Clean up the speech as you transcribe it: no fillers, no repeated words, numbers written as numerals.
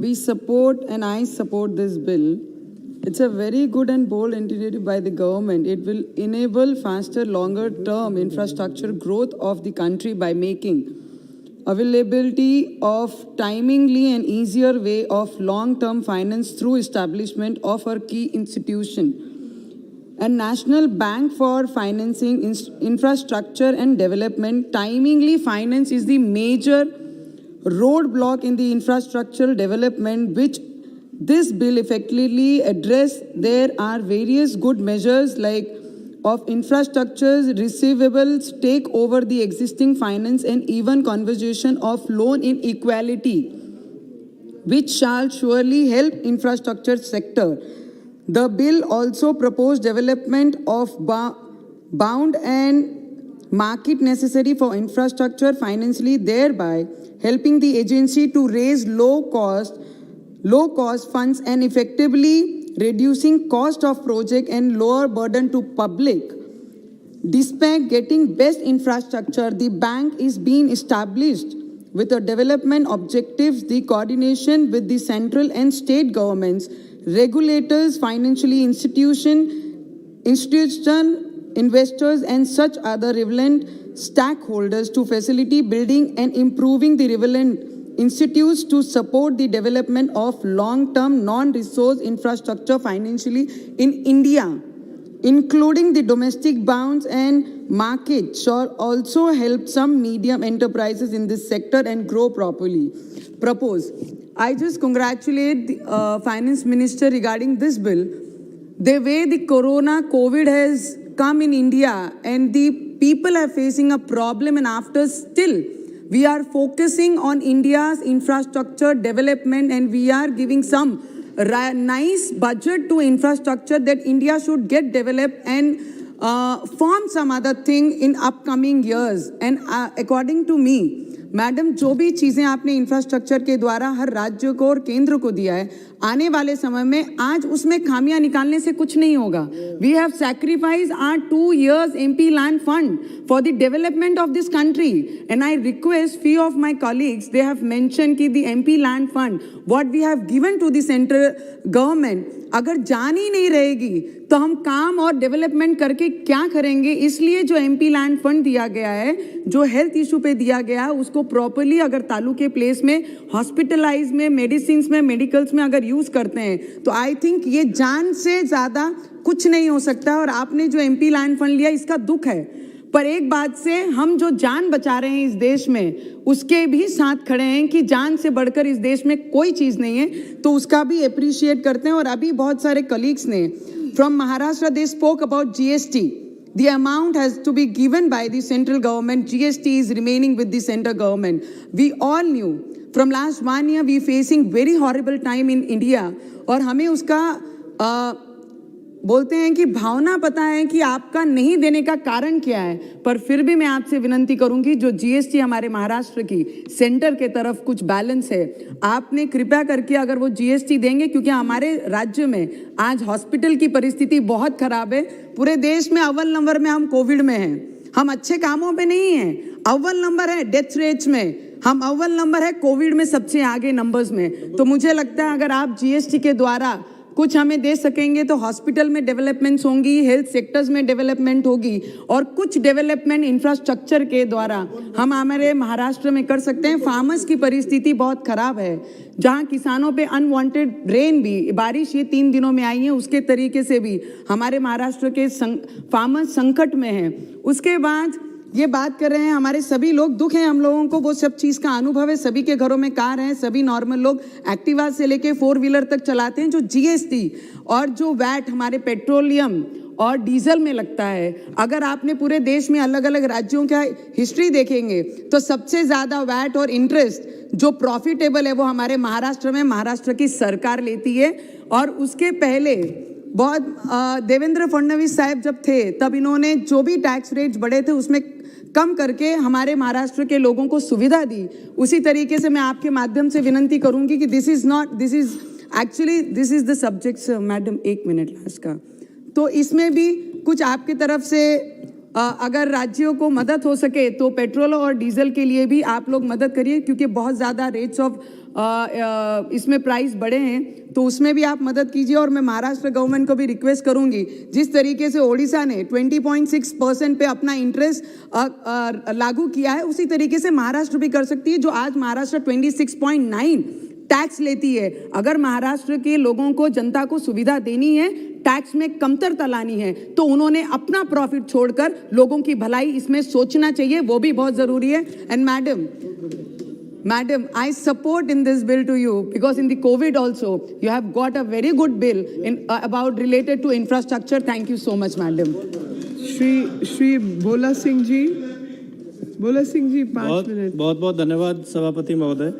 we support and I support this bill. It's a very good and bold initiative by the government. It will enable faster, longer-term infrastructure growth of the country by making availability of timely and easier way of long-term finance through establishment of our key institution. And National Bank for Financing Infrastructure and Development. Timely finance is the major roadblock in the infrastructural development, which this bill effectively address. There are various good measures like of infrastructures, receivables take over the existing finance, and even conversation of loan inequality, which shall surely help infrastructure sector. The bill also proposed development of bound and market necessary for infrastructure financially, thereby helping the agency to raise low cost funds and effectively reducing cost of project and lower burden to public. Despite getting best infrastructure, the bank is being established with the development objectives, the coordination with the central and state governments, regulators, financially institution, investors, and such other relevant stakeholders to facilitate building and improving the relevant institutes to support the development of long-term non-resource infrastructure financially in India, including the domestic bonds and market, shall also help some medium enterprises in this sector and grow properly. I just congratulate the Finance Minister regarding this bill. The way the COVID has come in India and the people are facing a problem, and after still we are focusing on India's infrastructure development, and we are giving some nice budget to infrastructure that India should get developed and form some other thing in upcoming years. And according to me, madam जो भी चीज़ें आपने infrastructure के द्वारा हर राज्य को और केंद्र को दिया है, आने वाले समय में आज उसमें खामियां निकालने से कुछ नहीं होगा. We have sacrificed our 2 years MP land fund for the development of this country, and I request few of my colleagues, they have mentioned कि the MP land fund what we have given to the central government, अगर जान ही नहीं रहेगी तो हम काम और development करके क्या करेंगे. इसलिए जो MP लैंड फंड दिया गया है, जो हेल्थ इशू पे दिया गया है, उसको प्रॉपर्ली अगर तालुके प्लेस में, हॉस्पिटलाइज में, मेडिसिन में, मेडिकल्स में अगर यूज करते हैं तो आई थिंक ये जान से ज्यादा कुछ नहीं हो सकता. और आपने जो MP लैंड फंड लिया इसका दुख है, पर एक बात से हम जो जान बचा रहे हैं इस देश में उसके भी साथ खड़े हैं कि जान से बढ़कर इस देश में कोई चीज नहीं है, तो उसका भी अप्रिशिएट करते हैं. और अभी बहुत सारे कलीग्स ने from Maharashtra they spoke about GST. The amount has to be given by the central government. GST is remaining with the central government. We all knew from last 1 year we facing very horrible time in India, और हमें उसका बोलते हैं कि भावना पता है कि आपका नहीं देने का कारण क्या है, पर फिर भी मैं आपसे विनती करूंगी जो GST हमारे महाराष्ट्र की सेंटर के तरफ कुछ बैलेंस है, आपने कृपया करके अगर वो GST देंगे, क्योंकि हमारे राज्य में आज हॉस्पिटल की परिस्थिति बहुत खराब है. पूरे देश में अव्वल नंबर में हम कोविड में हैं, हम अच्छे कामों पे नहीं हैं. अव्वल नंबर है डेथ रेट्स में, हम अव्वल नंबर है कोविड में सबसे आगे नंबर्स में. तो मुझे लगता है अगर आप GST के द्वारा कुछ हमें दे सकेंगे तो हॉस्पिटल में डेवलपमेंट्स होंगी, हेल्थ सेक्टर्स में डेवलपमेंट होगी, और कुछ डेवलपमेंट इंफ्रास्ट्रक्चर के द्वारा हम हमारे महाराष्ट्र में कर सकते हैं. फार्मर्स की परिस्थिति बहुत खराब है, जहां किसानों पे अनवांटेड रेन भी, बारिश ये 3 दिनों में आई है, उसके तरीके से भी हमारे महाराष्ट्र के फार्मर्स संकट में हैं. उसके बाद ये बात कर रहे हैं, हमारे सभी लोग दुख है हम लोगों को, वो सब चीज़ का अनुभव है, सभी के घरों में कार है, सभी नॉर्मल लोग एक्टिवा से लेके 4 व्हीलर तक चलाते हैं. जो GST और जो वैट हमारे पेट्रोलियम और डीजल में लगता है, अगर आपने पूरे देश में अलग अलग राज्यों का हिस्ट्री देखेंगे तो सबसे ज़्यादा वैट और इंटरेस्ट जो प्रॉफिटेबल है वो हमारे महाराष्ट्र में महाराष्ट्र की सरकार लेती है. और उसके पहले बहुत देवेंद्र फडणवीस साहब जब थे तब इन्होंने जो भी टैक्स रेट्स बढ़े थे उसमें कम करके हमारे महाराष्ट्र के लोगों को सुविधा दी. उसी तरीके से मैं आपके माध्यम से विनती करूंगी कि this is the subject. Madam 1 minute last का, तो इसमें भी कुछ आपकी तरफ से अगर राज्यों को मदद हो सके तो पेट्रोल और डीजल के लिए भी आप लोग मदद करिए, क्योंकि बहुत ज़्यादा रेट्स ऑफ इसमें प्राइस बढ़े हैं, तो उसमें भी आप मदद कीजिए। और मैं महाराष्ट्र गवर्नमेंट को भी रिक्वेस्ट करूंगी, जिस तरीके से ओडिशा ने 20.6% पे अपना इंटरेस्ट लागू किया है, उसी तरीके से महाराष्ट्र भी कर सकती है, जो आज महाराष्ट्र 26.9 टैक्स लेती है। अगर महाराष्ट्र के लोगों को, जनता को सुविधा देनी है, टैक्स में कमतरता लानी है, तो उन्होंने अपना प्रॉफिट छोड़कर लोगों की भलाई इसमें सोचना चाहिए, वो भी बहुत जरूरी है। And Madam, I support in this bill to you, because in the COVID also you have got a very good bill in about related to infrastructure. Thank you so much, madam. Shri Bhola Singh ji 5 minute. बहुत बहुत धन्यवाद सभापति महोदय।